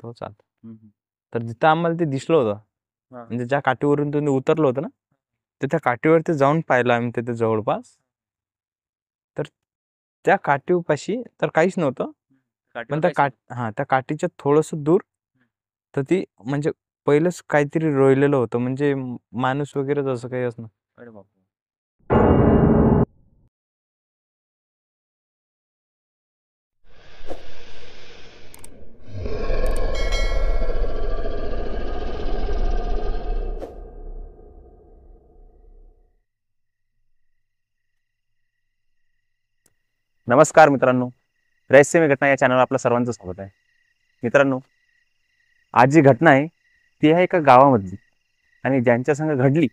तो चाल. तर जिथं आम्हाला ते दिसलं होतं, म्हणजे ज्या काठीवरून तुम्ही उतरलं होतं ना, तर त्या काठीवरती जाऊन पाहिलं आम्ही तिथे जवळपास. तर त्या काठीपाशी तर काहीच नव्हतं, पण त्या काठीच्या थोडंसं दूर तर ती म्हणजे पहिलंच काहीतरी रोयलेलं होतं, म्हणजे माणूस वगैरे जसं काही असणं. अरे बाप. नमस्कार मित्रांनो, रहस्यमय घटना या चॅनलवर आपलं सर्वांचं स्वागत आहे. मित्रांनो, आज जी घटना आहे ती आहे एका गावामधली, आणि ज्यांच्या संग घडली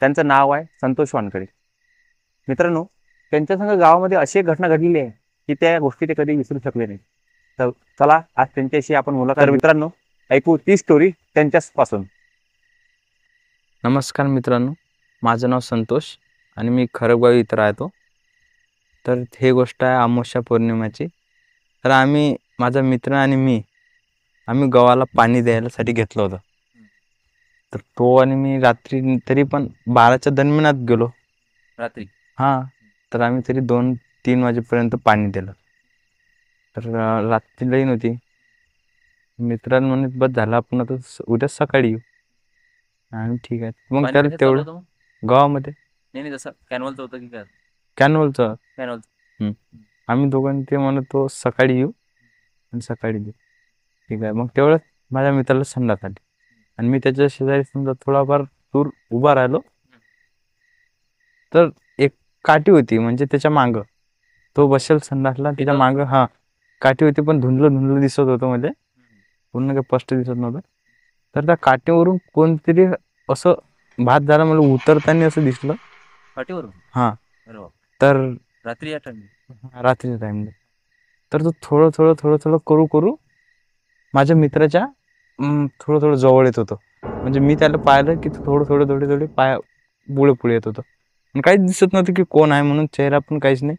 त्यांचं नाव आहे संतोष वानकडे. मित्रांनो, त्यांच्या संग गावामध्ये अशी एक घटना घडलेली आहे की त्या गोष्टी ते कधी विसरू शकले नाही. तर चला आज त्यांच्याशी आपण मुलाखत. तर मित्रांनो, ऐकू ती स्टोरी त्यांच्याच पासून. नमस्कार मित्रांनो, माझं नाव संतोष आणि मी खरगाव इथं राहतो. तर हे गोष्ट आहे अमावस्या पौर्णिमेची. तर आम्ही, माझा मित्र आणि मी, आम्ही गव्हाला पाणी द्यायसाठी घेतलं होतं. तर तो आणि मी रात्री तरी पण 12च्या दरम्यानात गेलो रात्री. हां. तर आम्ही तरी 2-3 वाजेपर्यंत पाणी दिलं. तर रात्री लई नव्हती. मित्रांनी म्हणे बस झालं, आपण आता उद्या सकाळी येऊ. आणि ठीक आहे मग पाणी त्याला कशात चालू तेवढं होतं मग? गावामध्ये नाही जसं कॅनवलचं होतं की काय? कॅनवलचं. कॅनवलचं. आम्ही दोघांनी ते म्हणत तो सकाळी येऊ आणि सकाळी देऊ. ठीक आहे. मग तेवढंच माझ्या मित्राला संडास आली आणि मी त्याच्या शेजारी समजा थोडाफार दूर उभा राहिलो. तर एक काठी होती, म्हणजे त्याच्या मागं तो बसेल संडासला, त्याच्या मागं हां काठी होती, पण धुंदलं दिसत होतं, म्हणजे पूर्ण काही स्पष्ट दिसत नव्हतं. तर त्या काठीवरून कोणतरी असं भात झाला, मला उतरताना असं दिसलं काठीवरून. हां. अरे बाप. तर रात्री या टाइम. रात्रीच्या टाईमला. तर तो थोडं करू माझ्या मित्राच्या थोडं जवळ येत होतं. म्हणजे मी त्याला पाहिलं की थोडे पाय पुढे येत होतं. आणि काहीच दिसत नव्हतं की कोण आहे म्हणून, चेहरा पण काहीच नाही,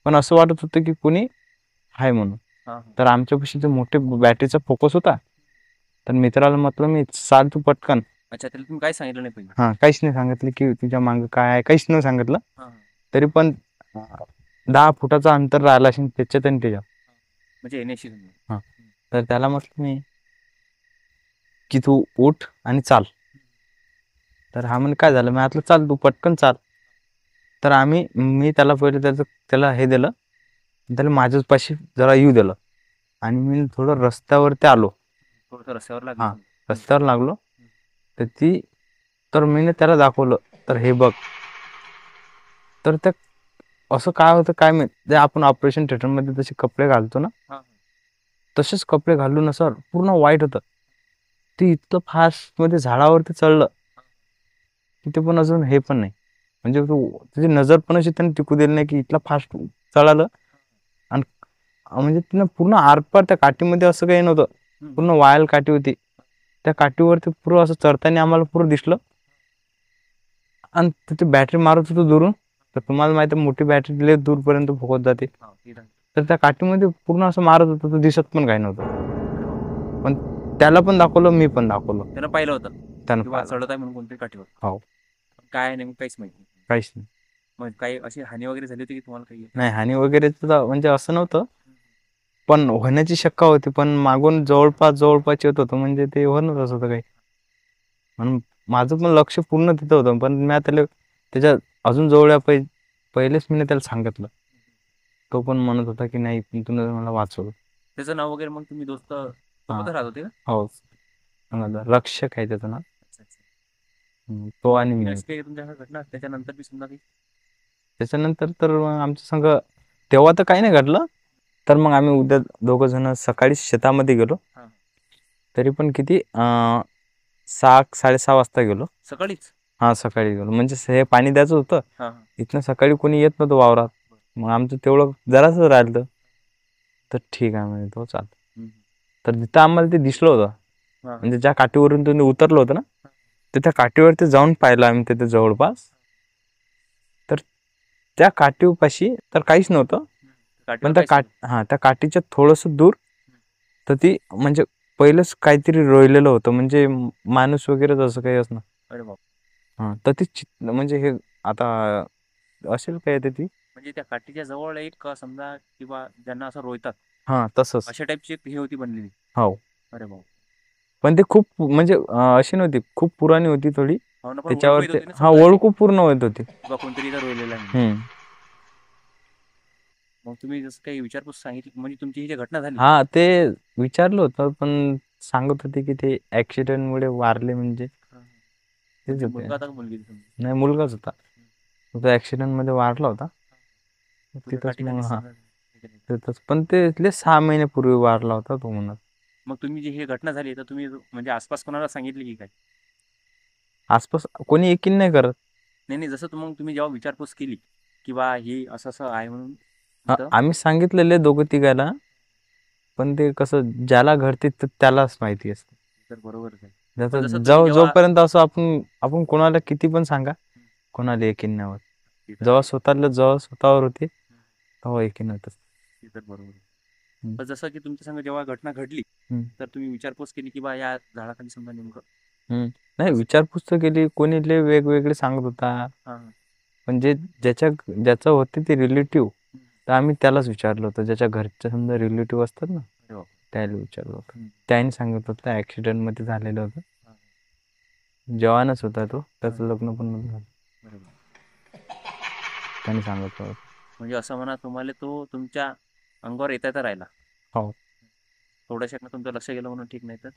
पण असं वाटत होतं की कोणी आहे म्हणून. तर आमच्यापाशी जो मोठे बॅटरीचा फोकस होता, तर मित्राला म्हटलं मी, चाल तू पटकन. अच्छा, त्याला तुम्ही काय सांगितलं नाही पहिले? हां, काहीच नाही सांगितलं की तुझ्या मागं काय आहे, काहीच नाही सांगितलं. हां. तरी पण 10 फुटाचं अंतर राहिलं असेल त्याच्यात आणि त्याच्यात. म्हणजे येण्याशी. हां. तर त्याला म्हटलं मी की तू उठ आणि चाल. तर हा म्हणे काय झालं, मी म्हटलं चाल तू पटकन चाल. तर मी त्याला पहिले त्याला हे दिलं, त्याला माझ्याच पाशी जरा येऊ दिलं आणि मी थोडं रस्त्यावरती आलो. थोडंसं रस्त्यावर लागलं. हां, रस्त्यावर लागलो. तर मी त्याला दाखवलं, तर हे बघ. तर त्या असं काय होतं काय माहित, जे आपण ऑपरेशन थिएटरमध्ये जसे कपडे घालतो ना, तसेच कपडे घालून असं पूर्ण वाईट होतं. ते इतकं फास्ट मध्ये झाडावरती चढलं, तिथे पण अजून हे पण नाही, म्हणजे तुझी नजर पण अशी त्यांनी टिकू दिली नाही की इतका फास्ट चढालं. आणि म्हणजे तिनं पूर्ण आरपार त्या काठीमध्ये असं काही नव्हतं, पूर्ण वायल काठी होती. त्या काठीवरती पुरं असं चढताना आम्हाला पुरं दिसलं. आणि तिथे बॅटरी मारत होतो दुरून. तर तुम्हाला माहिती आहे मोठी बॅटरी लय दूरपर्यंत फोकस जाते. तर त्या काठीमध्ये पूर्ण असं मारत होतं, तर दिसत पण काही नव्हतं. पण त्याला पण दाखवलं, मी पण दाखवलं. त्यानं पाहिलं होतं त्यानं चढत आहे म्हणून कोणतरी काठीवर. हो. काय नेमकं काहीच माहिती नाही. काहीच नाही. मग काही अशी हानी वगैरे झाली होती की तुम्हाला? काही नाही, हानी वगैरे तर म्हणजे असं नव्हतं, पण होण्याची शक्यता होती. पण मागून जवळपास येत होतं, म्हणजे ते होणारच होतं काही. म्हणून माझं पण लक्ष पूर्ण तिथं होतं. पण मी त्याला त्याच्या अजून जवळ पहिलेच मी त्याला सांगितलं. तो पण म्हणत होता की नाही, पण तुम्ही मला वाचवलं. त्याचं नाव वगैरे मग तुम्ही दोस्त सोबतच राहत होते का? हो, रक्षक आहे त्याचं नाव. तो आणि मी. तुमच्या घटना त्याच्यानंतर बी समजा काही? त्याच्यानंतर तर आमच्या संग तेव्हा तर काही नाही घडलं. तर मग आम्ही उद्या दोघं जण सकाळी शेतामध्ये गेलो. तरी पण किती 6-6:30 वाजता गेलो. सकाळीच? हां, सकाळी गेलो. म्हणजे हे पाणी द्यायचं होतं. इथनं सकाळी कोणी येत नव्हतं वावरात. मग आमचं तेवढं जरासच राहिलं. तर ठीक आहे म्हणजे तो चाल. तर जिथं आम्हाला ते दिसलं होतं, म्हणजे ज्या काठीवरून तुम्ही उतरलं होतं ना, तर त्या काठीवरती जाऊन पाहिलं आम्ही तिथे जवळपास. तर त्या काठीपाशी तर काहीच नव्हतं, पण त्या काठीच्या थोडंसं दूर तर ती म्हणजे पहिलंच काहीतरी रोयलेलं होतं, म्हणजे माणूस वगैरे असं काही असणार. अरे बाप. हा, तर ते म्हणजे हे आता असेल काय ते ती. म्हणजे त्या काठीच्या जवळ एक समजा किंवा ज्यांना असं रोयतात हा, तसंच. अशा टाईपची एक हे होती बनलेली. हो, अरे बाप. पण ते खूप म्हणजे अशी नव्हती, खूप पुराणी होती थोडी. हो ना, पण ओळखू त्याच्यावर येत ते होती ना हा समजा अशी, ओळखू पूर्ण होत होती. बा कोणतरी इथं रोयलेला आहे म्हणून. हम्म. मग तुम्ही जसं काही विचारपूस सांगितली, म्हणजे तुमची ही जी घटना झाली. हा, ते विचारलं होतं, पण सांगत होते की ते ऍक्सिडेंट मुळे वारले, म्हणजे हा, हा. तेच म्हणजे होते. मुलगा होता का मुलगी होती तुमची? नाही, मुलगाच होता. तो ऍक्सिडेंट मध्ये वारला होता. तुझ्या तिथंच काठी मग खाली हा, समजा हे केलं. तिथंच. पण ते इथले 6 महिन्यापूर्वी वारला होता तो म्हणत. मग तुम्ही जी ही घटना झाली तर तुम्ही म्हणजे आसपास कोणाला सांगितली की काय? आसपास कोणी यकीन नाही करत. नाही नाही, जसं मग तुम्ही जेव्हा विचारपूस केली की बा ही असं असं आहे म्हणून हा, इथं, आम्ही सांगितलेले दोघं तिघायला, पण ते कसं ज्याला घडते त्यालाच माहिती असते. तर बरोबरच आहे. पण जसं त्याचं तुम्ही जेव्हा जोपर्यंत असं आपण आपण कोणाला किती पण सांगा, कोणाला यकीन नाही होत. ते तर जेव्हा आहे. जेव्हा स्वतःवर होते तेव्हा यकीन होत. ते तर बरोबर आहे. हम्म. पण जसं की तुमच्या संग जेव्हा घटना घडली हम्म. तर तुम्ही विचारपूस केली की बा या झाडाखाली समजा नेमकं नाही, असं. विचारपूस तर केली, कोणी लय वेगवेगळे सांगत होता. हां हां. पण ज्याचं होते ते रिलेटिव्ह, हम्म. तर आम्ही त्यालाच विचारलं होतं. ज्याच्या घरचे समजा रिलेटिव्ह असतात ना, अरे बाप. त्याला विचारलं होतं. हम्म. त्याने सांगितलं होतं ऍक्सिडेंट मध्ये झालेलं होतं. हां. जवानच होता तो, त्याचं हां. लग्न पण नव्हतं झालं. अरे बाप. त्याने सांगितलं होतं. म्हणजे असं म्हणा, तुम्हाला तो तुमच्या अंगावर येता येता राहिला. हो. थोड्याशात तुमचं लक्ष गेलं म्हणून ठीक, नाही तर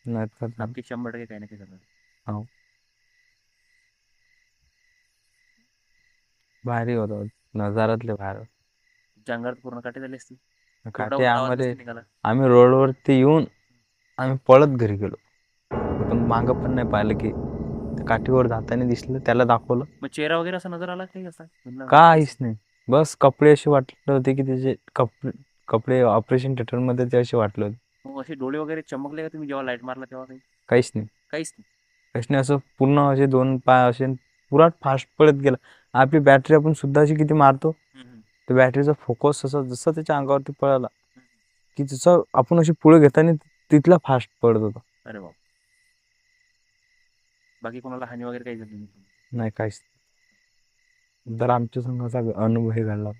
नाही तर नक्की 100% काही ना काही झालं. हो, भारी होतं. नजारातले बाहेर तुमच्या अंगावर पूर्ण काटे झाले असतील. काटे तोंडावरून आवाज आम्हाला. नसेल निघाला. आम्ही रोडवरती येऊन आम्ही पळत घरी गेलो. पण मागं पण नाही पाहिलं की त्या काठीवर जाताना दिसलं, त्याला दाखवलं. मग चेहरा वगैरे असा नजर आला काही असा म्हणलं काहीच नाही. बस कपडे असे वाटले होते की त्याचे कपडे कपडे ऑपरेशन थिएटर मध्ये ते असे वाटले होते. मग असे डोळे वगैरे चमकले का तुम्ही जेव्हा लाईट मारला तेव्हा काही? काहीच नाही. काहीच नाही. काहीच नाही. असं पूर्ण असे दोन पाय असे पुरा फास्ट पळत गेला. आपली बॅटरी आपण सुद्धा अशी किती मारतो, हम्म, हम्म, तर बॅटरीचा फोकस असं जसं त्याच्या अंगावरती पळाला हम्म. की जसं आपण अशी पुढे घेताना तिथला फास्ट पडत होता. अरे बाप. बाकी कोणाला हानी वगैरे काही झाली नाही? नाही, काहीच. तर आमच्या संघ असा अनुभव हे घडला.